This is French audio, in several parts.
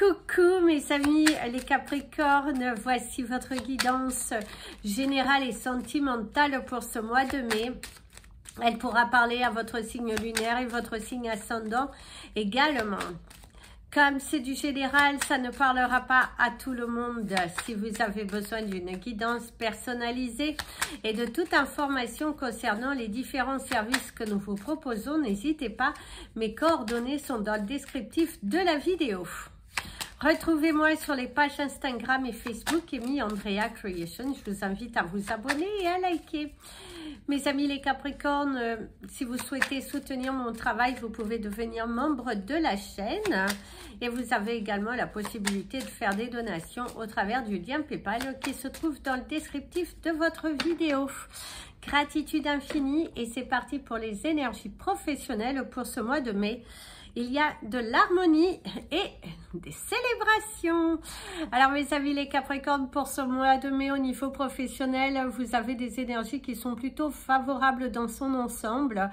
Coucou mes amis les Capricornes, voici votre guidance générale et sentimentale pour ce mois de mai. Elle pourra parler à votre signe lunaire et votre signe ascendant également. Comme c'est du général, ça ne parlera pas à tout le monde. Si vous avez besoin d'une guidance personnalisée et de toute information concernant les différents services que nous vous proposons, n'hésitez pas. Mes coordonnées sont dans le descriptif de la vidéo. Retrouvez-moi sur les pages Instagram et Facebook Amy Andrea Creation. Je vous invite à vous abonner et à liker. Mes amis les Capricornes, si vous souhaitez soutenir mon travail, vous pouvez devenir membre de la chaîne. Et vous avez également la possibilité de faire des donations au travers du lien PayPal qui se trouve dans le descriptif de votre vidéo. Gratitude infinie et c'est parti pour les énergies professionnelles pour ce mois de mai. Il y a de l'harmonie et des célébrations. Alors mes amis les Capricornes, pour ce mois de mai au niveau professionnel, vous avez des énergies qui sont plutôt favorables dans son ensemble.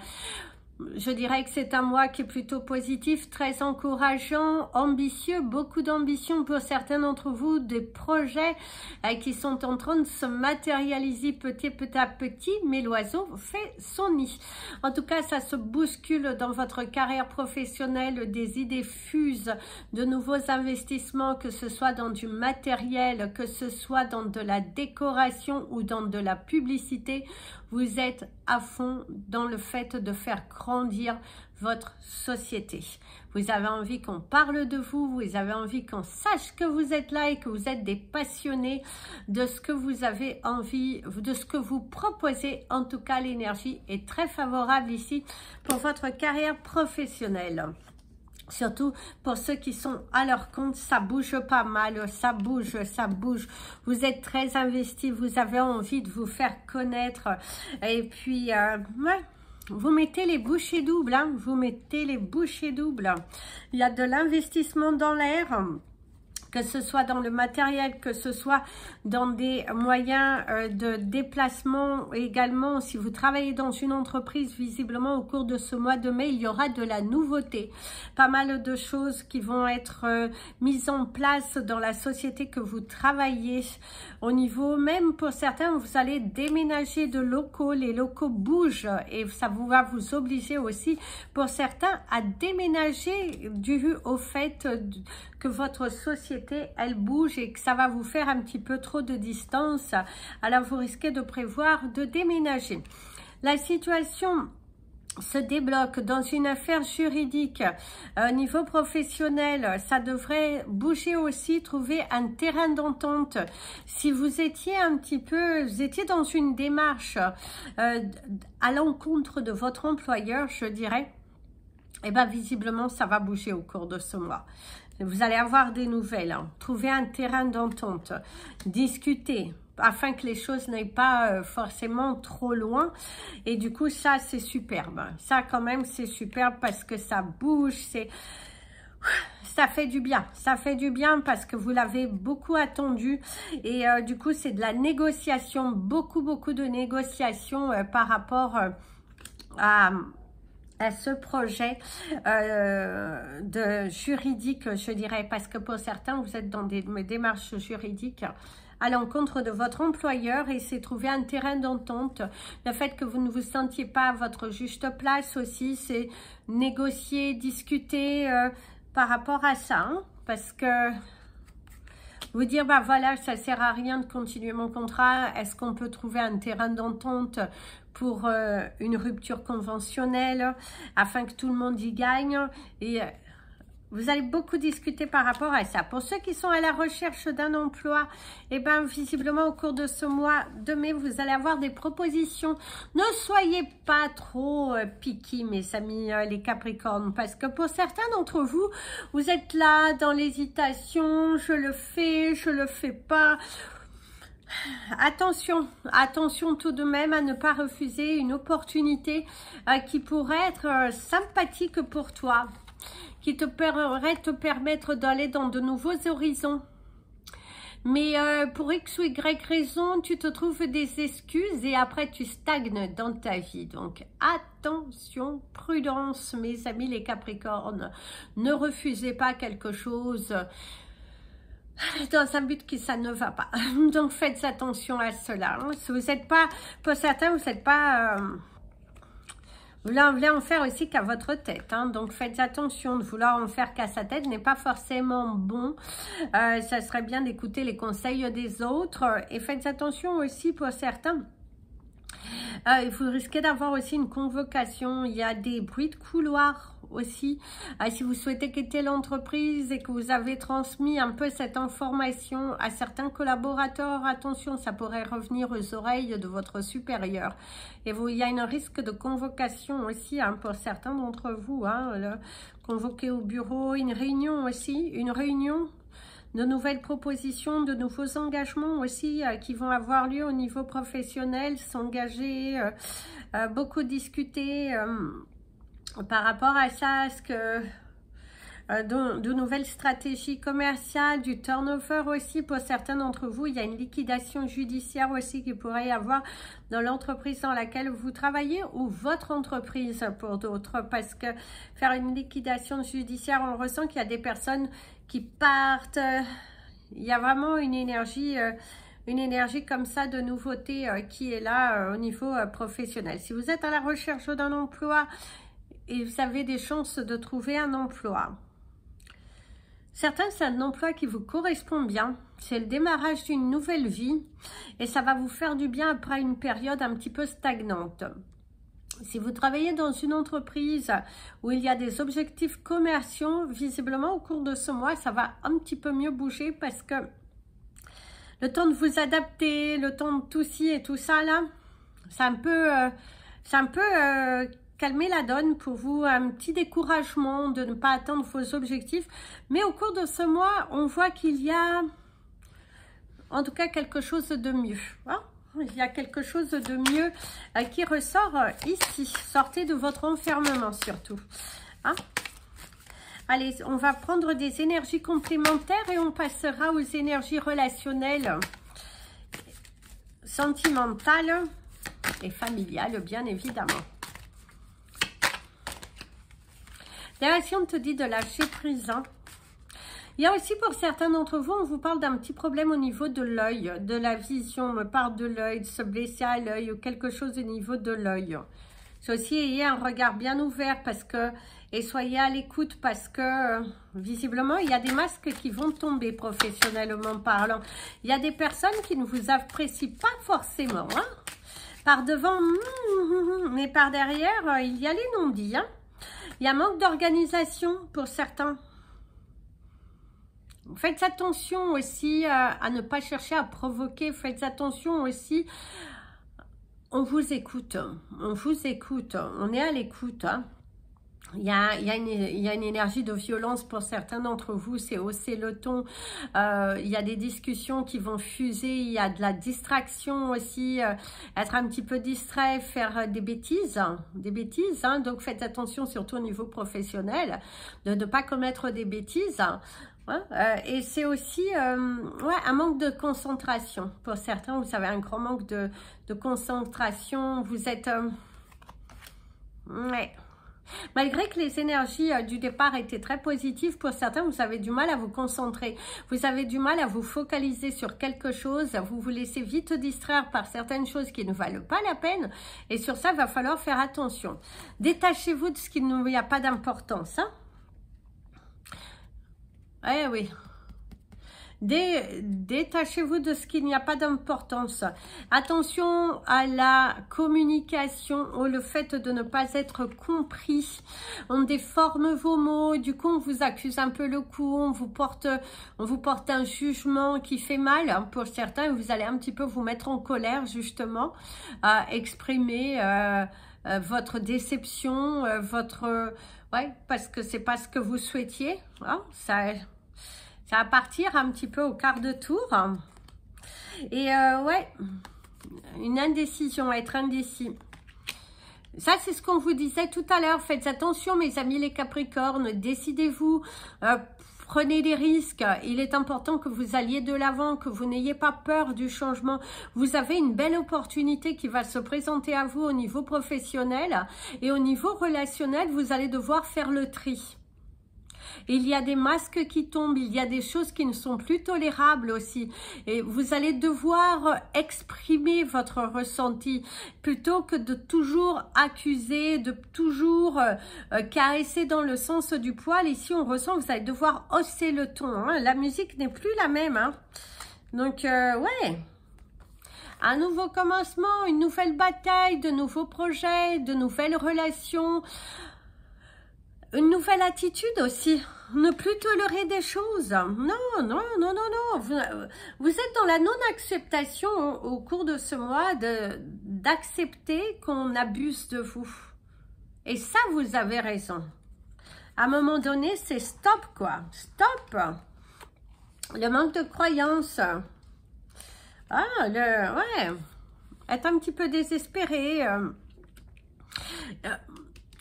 Je dirais que c'est un mois qui est plutôt positif, très encourageant, ambitieux, beaucoup d'ambition pour certains d'entre vous, des projets qui sont en train de se matérialiser petit à petit, mais l'oiseau fait son nid. En tout cas, ça se bouscule dans votre carrière professionnelle, des idées fusent, de nouveaux investissements, que ce soit dans du matériel, que ce soit dans de la décoration ou dans de la publicité. Vous êtes à fond dans le fait de faire grandir votre société. Vous avez envie qu'on parle de vous, vous avez envie qu'on sache que vous êtes là et que vous êtes des passionnés de ce que vous avez envie, de ce que vous proposez. En tout cas, l'énergie est très favorable ici pour votre carrière professionnelle. Surtout pour ceux qui sont à leur compte, ça bouge pas mal, ça bouge, ça bouge. Vous êtes très investis, vous avez envie de vous faire connaître. Et puis, ouais, vous mettez les bouchées doubles, hein, vous mettez les bouchées doubles. Il y a de l'investissement dans l'air. Que ce soit dans le matériel, que ce soit dans des moyens de déplacement également. Si vous travaillez dans une entreprise, visiblement au cours de ce mois de mai, il y aura de la nouveauté. Pas mal de choses qui vont être mises en place dans la société que vous travaillez. Au niveau même, pour certains, vous allez déménager de locaux. Les locaux bougent et ça va vous obliger aussi, pour certains, à déménager dû au fait que votre société, elle bouge et que ça va vous faire un petit peu trop de distance. Alors, vous risquez de prévoir de déménager. La situation se débloque dans une affaire juridique. Au niveau professionnel, ça devrait bouger aussi, trouver un terrain d'entente. Si vous étiez un petit peu, vous étiez dans une démarche à l'encontre de votre employeur, je dirais, et bien visiblement ça va bouger au cours de ce mois. Vous allez avoir des nouvelles, hein. Trouver un terrain d'entente, discuter afin que les choses n'aillent pas forcément trop loin. Et du coup, ça, c'est superbe. Ça, quand même, c'est superbe parce que ça bouge, ça fait du bien. Ça fait du bien parce que vous l'avez beaucoup attendu. Et du coup, c'est de la négociation, beaucoup de négociations par rapport à ce projet de juridique, je dirais, parce que pour certains, vous êtes dans des démarches juridiques à l'encontre de votre employeur et c'est trouver un terrain d'entente. Le fait que vous ne vous sentiez pas à votre juste place aussi, c'est négocier, discuter par rapport à ça, hein, parce que vous dire, bah voilà, ça sert à rien de continuer mon contrat, est-ce qu'on peut trouver un terrain d'entente pour une rupture conventionnelle afin que tout le monde y gagne. Et vous allez beaucoup discuter par rapport à ça. Pour ceux qui sont à la recherche d'un emploi, et bien visiblement au cours de ce mois de mai, vous allez avoir des propositions. Ne soyez pas trop piqués, mes amis les Capricornes, parce que pour certains d'entre vous, vous êtes là dans l'hésitation, je le fais pas. Attention, attention tout de même à ne pas refuser une opportunité qui pourrait être sympathique pour toi, qui pourrait te permettre d'aller dans de nouveaux horizons. Mais pour X ou Y raison, tu te trouves des excuses et après tu stagnes dans ta vie. Donc attention, prudence mes amis les Capricornes. Ne refusez pas quelque chose dans un but qui ça ne va pas. Donc faites attention à cela. Si vous n'êtes pas, pour certains, vous n'êtes pas... vous voulez en faire aussi qu'à votre tête, hein. Donc faites attention, de vouloir en faire qu'à sa tête n'est pas forcément bon. Ça serait bien d'écouter les conseils des autres. Et faites attention aussi pour certains. Vous risquez d'avoir aussi une convocation. Il y a des bruits de couloir aussi. Si vous souhaitez quitter l'entreprise et que vous avez transmis un peu cette information à certains collaborateurs, attention, ça pourrait revenir aux oreilles de votre supérieur. Et il y a un risque de convocation aussi, hein, pour certains d'entre vous. Hein, convoqué au bureau, une réunion aussi, une réunion. De nouvelles propositions, de nouveaux engagements aussi qui vont avoir lieu au niveau professionnel, s'engager, beaucoup discuter par rapport à ça, est-ce que de nouvelles stratégies commerciales, du turnover aussi pour certains d'entre vous. Il y a une liquidation judiciaire aussi qui pourrait y avoir dans l'entreprise dans laquelle vous travaillez ou votre entreprise pour d'autres, parce que faire une liquidation judiciaire, on le ressent qu'il y a des personnes qui partent. Il y a vraiment une énergie comme ça de nouveauté qui est là au niveau professionnel. Si vous êtes à la recherche d'un emploi et vous avez des chances de trouver un emploi, certains, c'est un emploi qui vous correspond bien. C'est le démarrage d'une nouvelle vie et ça va vous faire du bien après une période un petit peu stagnante. Si vous travaillez dans une entreprise où il y a des objectifs commerciaux, visiblement au cours de ce mois, ça va un petit peu mieux bouger parce que le temps de vous adapter, le temps de tout ci et tout ça là, c'est un peu calmer la donne pour vous, un petit découragement de ne pas atteindre vos objectifs. Mais au cours de ce mois, on voit qu'il y a en tout cas quelque chose de mieux. Hein? Il y a quelque chose de mieux qui ressort ici. Sortez de votre enfermement surtout. Hein? Allez, on va prendre des énergies complémentaires et on passera aux énergies relationnelles, sentimentales et familiales, bien évidemment. D'ailleurs, si on te dit de lâcher prise, hein, il y a aussi pour certains d'entre vous, on vous parle d'un petit problème au niveau de l'œil, de la vision, on me parle de l'œil, de se blesser à l'œil ou quelque chose au niveau de l'œil. C'est aussi, ayez un regard bien ouvert parce que, et soyez à l'écoute parce que, visiblement, il y a des masques qui vont tomber professionnellement parlant. Il y a des personnes qui ne vous apprécient pas forcément, hein. Par devant, mais par derrière, il y a les non-dits, hein. Il y a un manque d'organisation pour certains. Faites attention aussi à ne pas chercher à provoquer. Faites attention aussi. On vous écoute. On vous écoute. On est à l'écoute. Hein. Il y a une énergie de violence pour certains d'entre vous. C'est hausser le ton. Il y a des discussions qui vont fuser. Il y a de la distraction aussi. Être un petit peu distrait. Faire des bêtises. Des bêtises. Hein. Donc faites attention surtout au niveau professionnel. De ne pas commettre des bêtises. Et c'est aussi un manque de concentration. Pour certains, vous avez un grand manque de concentration. Vous êtes... Malgré que les énergies du départ étaient très positives, pour certains, vous avez du mal à vous concentrer. Vous avez du mal à vous focaliser sur quelque chose. Vous vous laissez vite distraire par certaines choses qui ne valent pas la peine. Et sur ça, il va falloir faire attention. Détachez-vous de ce qui n'y a pas d'importance. Hein? Eh oui. Détachez-vous de ce qu'il n'y a pas d'importance. Attention à la communication, au le fait de ne pas être compris. On déforme vos mots, du coup on vous accuse un peu le coup, on vous porte un jugement qui fait mal pour certains. Vous allez un petit peu vous mettre en colère justement, exprimer votre déception, parce que c'est pas ce que vous souhaitiez. Hein, ça va partir un petit peu au quart de tour. Et une indécision, être indécis. Ça, c'est ce qu'on vous disait tout à l'heure. Faites attention, mes amis les Capricornes. Décidez-vous. prenez des risques. Il est important que vous alliez de l'avant, que vous n'ayez pas peur du changement. Vous avez une belle opportunité qui va se présenter à vous au niveau professionnel et au niveau relationnel, vous allez devoir faire le tri. Il y a des masques qui tombent, il y a des choses qui ne sont plus tolérables aussi. Et vous allez devoir exprimer votre ressenti plutôt que de toujours accuser, de toujours caresser dans le sens du poil. Ici, on ressent que vous allez devoir hausser le ton. Hein. La musique n'est plus la même. Hein. Donc, ouais. Un nouveau commencement, une nouvelle bataille, de nouveaux projets, de nouvelles relations. Une nouvelle attitude aussi, ne plus tolérer des choses. Non, non, non, non, non. Vous êtes dans la non-acceptation au cours de ce mois d'accepter qu'on abuse de vous. Et ça, vous avez raison. À un moment donné, c'est stop, quoi. Stop. Le manque de croyance. Ah, ouais. Être un petit peu désespéré.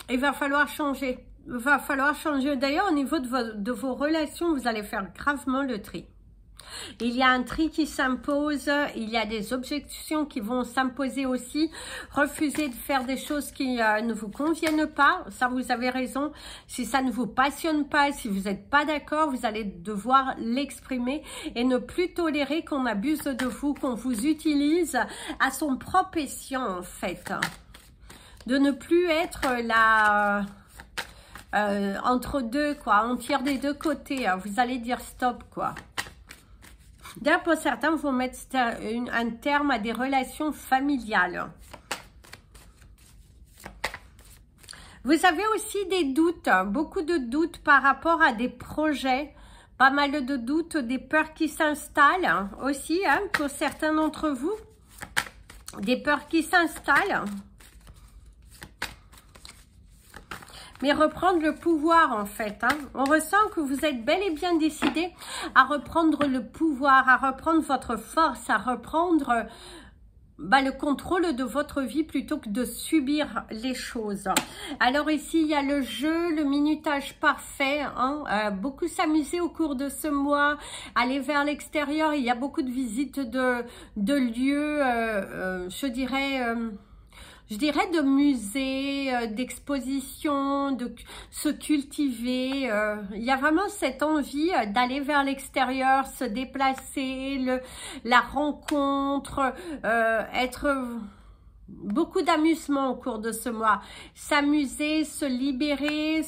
Il va falloir changer. Il va falloir changer. D'ailleurs, au niveau de vos relations, vous allez faire gravement le tri. Il y a un tri qui s'impose. Il y a des objections qui vont s'imposer aussi. Refusez de faire des choses qui ne vous conviennent pas. Ça, vous avez raison. Si ça ne vous passionne pas, si vous n'êtes pas d'accord, vous allez devoir l'exprimer et ne plus tolérer qu'on abuse de vous, qu'on vous utilise à son propre escient, en fait. De ne plus être la... entre deux, quoi. On tire des deux côtés. Hein. Vous allez dire stop, quoi. D'ailleurs, pour certains, vont mettre un terme à des relations familiales. Vous avez aussi des doutes, beaucoup de doutes par rapport à des projets. Pas mal de doutes, des peurs qui s'installent hein, aussi, hein, pour certains d'entre vous. Des peurs qui s'installent. Mais reprendre le pouvoir en fait. Hein. On ressent que vous êtes bel et bien décidé à reprendre le pouvoir, à reprendre votre force, à reprendre le contrôle de votre vie plutôt que de subir les choses. Alors ici, il y a le jeu, le minutage parfait. Hein. Beaucoup s'amuser au cours de ce mois, aller vers l'extérieur. Il y a beaucoup de visites de lieux, je dirais de musées, d'expositions, de se cultiver. Il y a vraiment cette envie d'aller vers l'extérieur, se déplacer, la rencontre, beaucoup d'amusement au cours de ce mois. S'amuser, se libérer,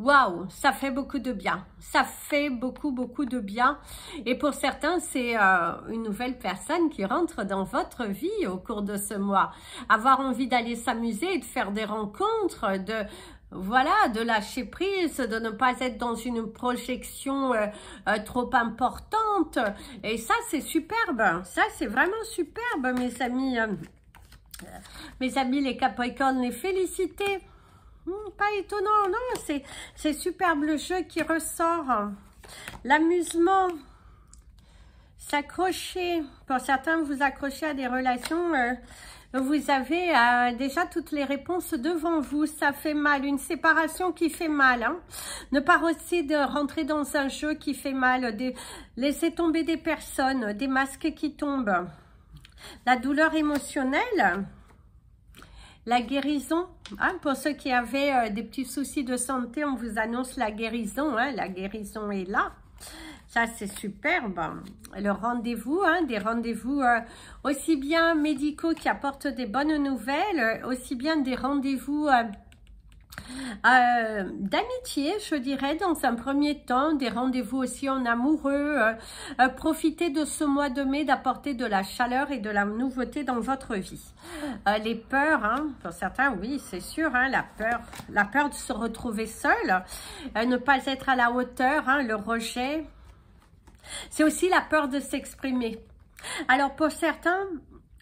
waouh, ça fait beaucoup de bien. Ça fait beaucoup de bien. Et pour certains, c'est une nouvelle personne qui rentre dans votre vie au cours de ce mois. Avoir envie d'aller s'amuser, de faire des rencontres, de lâcher prise, de ne pas être dans une projection trop importante. Et ça, c'est superbe. Ça, c'est vraiment superbe, mes amis. Mes amis, les Capricornes, les féliciter. Pas étonnant, non, c'est superbe le jeu qui ressort. L'amusement, s'accrocher. Pour certains, vous accrochez à des relations, vous avez déjà toutes les réponses devant vous. Ça fait mal, une séparation qui fait mal. Hein. Ne pas essayer de rentrer dans un jeu qui fait mal. Laisser tomber des personnes, des masques qui tombent. La douleur émotionnelle. La guérison, hein, pour ceux qui avaient des petits soucis de santé, on vous annonce la guérison. Hein, la guérison est là. Ça, c'est superbe. Le rendez-vous, hein, des rendez-vous aussi bien médicaux qui apportent des bonnes nouvelles, aussi bien des rendez-vous d'amitié, je dirais, dans un premier temps, des rendez-vous aussi en amoureux. Profitez de ce mois de mai d'apporter de la chaleur et de la nouveauté dans votre vie. Les peurs, hein, pour certains, oui, c'est sûr, hein, la peur de se retrouver seul, ne pas être à la hauteur, hein, le rejet. C'est aussi la peur de s'exprimer. Alors, pour certains,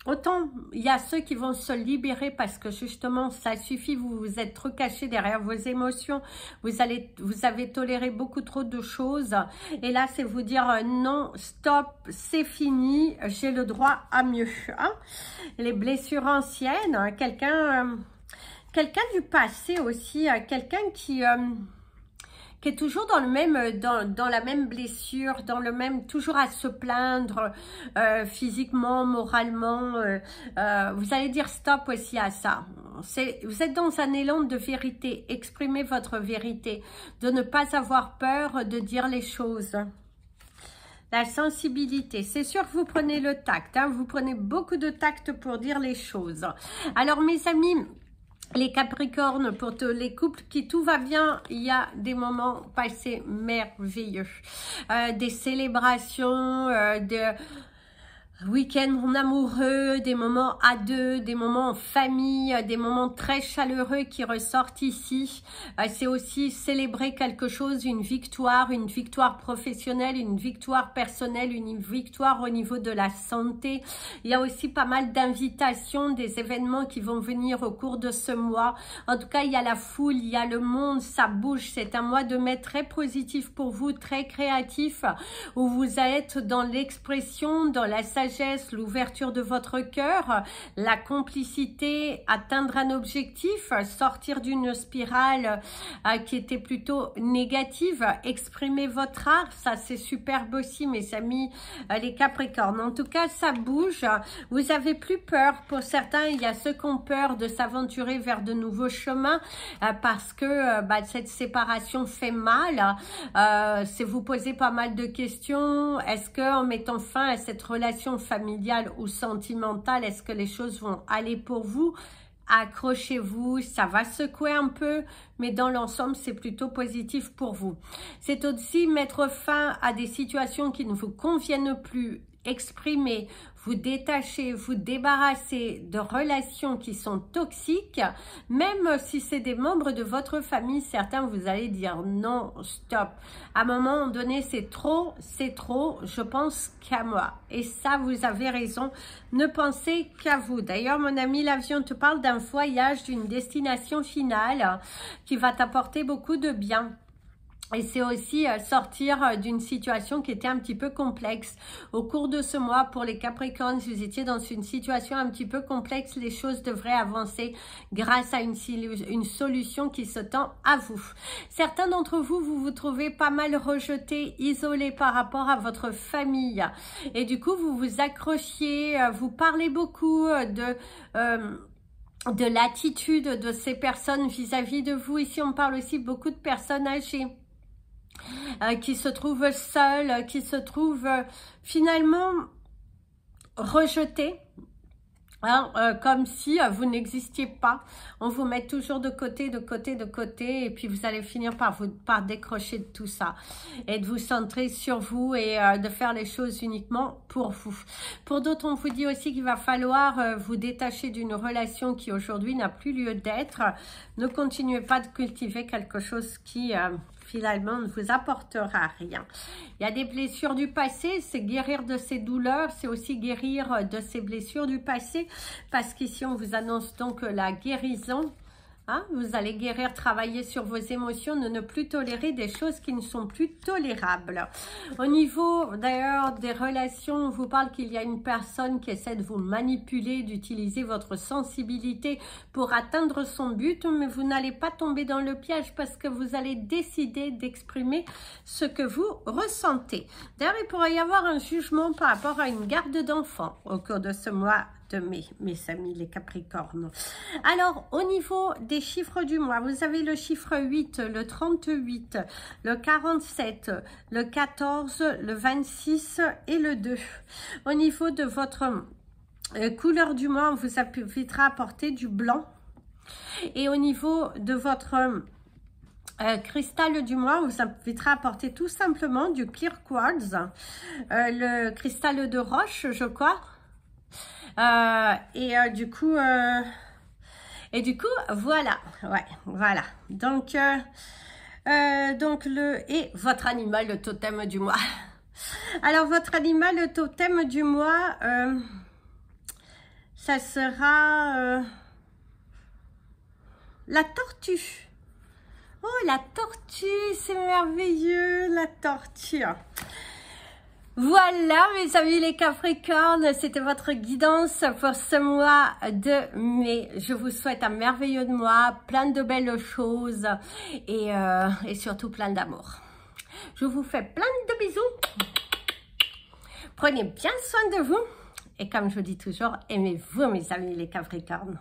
autant il y a ceux qui vont se libérer parce que justement ça suffit, vous vous êtes trop caché derrière vos émotions, vous avez toléré beaucoup trop de choses et là c'est vous dire non, stop, c'est fini, j'ai le droit à mieux. Hein. Les blessures anciennes, quelqu'un du passé aussi, quelqu'un qui qui est toujours dans le même, dans la même blessure, dans le même, toujours à se plaindre physiquement, moralement. Vous allez dire stop aussi à ça. Vous êtes dans un élan de vérité. Exprimez votre vérité, de ne pas avoir peur de dire les choses. La sensibilité, c'est sûr que vous prenez le tact, hein, vous prenez beaucoup de tact pour dire les choses. Alors mes amis, les Capricornes, pour les couples qui tout va bien, il y a des moments passés merveilleux. Des célébrations, de week-end en amoureux, des moments à deux, des moments en famille, des moments très chaleureux qui ressortent ici. C'est aussi célébrer quelque chose, une victoire professionnelle, une victoire personnelle, une victoire au niveau de la santé. Il y a aussi pas mal d'invitations, des événements qui vont venir au cours de ce mois. En tout cas, il y a la foule, il y a le monde, ça bouge. C'est un mois de mai très positif pour vous, très créatif, où vous êtes dans l'expression, dans la sagesse, l'ouverture de votre cœur, la complicité, atteindre un objectif, sortir d'une spirale qui était plutôt négative, exprimer votre art, ça c'est superbe aussi mes amis les Capricornes. En tout cas ça bouge, vous avez plus peur. Pour certains il y a ceux qui ont peur de s'aventurer vers de nouveaux chemins parce que cette séparation fait mal. C'est vous poser pas mal de questions. Est-ce que en mettant fin à cette relation familiale ou sentimentale, est-ce que les choses vont aller pour vous? Accrochez-vous, ça va secouer un peu, mais dans l'ensemble, c'est plutôt positif pour vous. C'est aussi mettre fin à des situations qui ne vous conviennent plus, exprimer, vous détacher, vous débarrasser de relations qui sont toxiques, même si c'est des membres de votre famille, certains vous allez dire non, stop. À un moment donné, c'est trop, je pense qu'à moi. Et ça, vous avez raison, ne pensez qu'à vous. D'ailleurs, mon ami, l'avion te parle d'un voyage, d'une destination finale qui va t'apporter beaucoup de bien. Et c'est aussi sortir d'une situation qui était un petit peu complexe. Au cours de ce mois, pour les Capricornes, vous étiez dans une situation un petit peu complexe. Les choses devraient avancer grâce à une solution qui se tend à vous. Certains d'entre vous, vous vous trouvez pas mal rejetés, isolés par rapport à votre famille. Et du coup, vous vous accrochiez, vous parlez beaucoup de l'attitude de ces personnes vis-à-vis de vous. Ici, on parle aussi beaucoup de personnes âgées. Qui se trouvent seuls, qui se trouvent finalement rejetés, hein, comme si vous n'existiez pas. On vous met toujours de côté, et puis vous allez finir par décrocher de tout ça et de vous centrer sur vous et de faire les choses uniquement pour vous. Pour d'autres, on vous dit aussi qu'il va falloir vous détacher d'une relation qui aujourd'hui n'a plus lieu d'être. Ne continuez pas de cultiver quelque chose qui finalement ne vous apportera rien. Il y a des blessures du passé, c'est guérir de ces douleurs, c'est aussi guérir de ces blessures du passé, parce qu'ici on vous annonce donc la guérison. Hein, vous allez guérir, travailler sur vos émotions, ne plus tolérer des choses qui ne sont plus tolérables. Au niveau d'ailleurs des relations, on vous parle qu'il y a une personne qui essaie de vous manipuler, d'utiliser votre sensibilité pour atteindre son but, mais vous n'allez pas tomber dans le piège parce que vous allez décider d'exprimer ce que vous ressentez. D'ailleurs, il pourrait y avoir un jugement par rapport à une garde d'enfants au cours de ce mois de mai, mes amis les Capricornes. Alors, au niveau des chiffres du mois, vous avez le chiffre 8, le 38, le 47, le 14, le 26 et le 2. Au niveau de votre couleur du mois, on vous invitera à porter du blanc. Et au niveau de votre cristal du mois, on vous invitera à porter tout simplement du clear quartz, le cristal de roche, je crois. Du coup, voilà, ouais, voilà. Donc votre animal, le totem du mois. Alors, votre animal, le totem du mois, ça sera la tortue. Oh, la tortue, c'est merveilleux, la tortue. Voilà mes amis les Capricornes, c'était votre guidance pour ce mois de mai. Je vous souhaite un merveilleux mois, plein de belles choses et surtout plein d'amour. Je vous fais plein de bisous. Prenez bien soin de vous et comme je vous dis toujours, aimez-vous mes amis les Capricornes.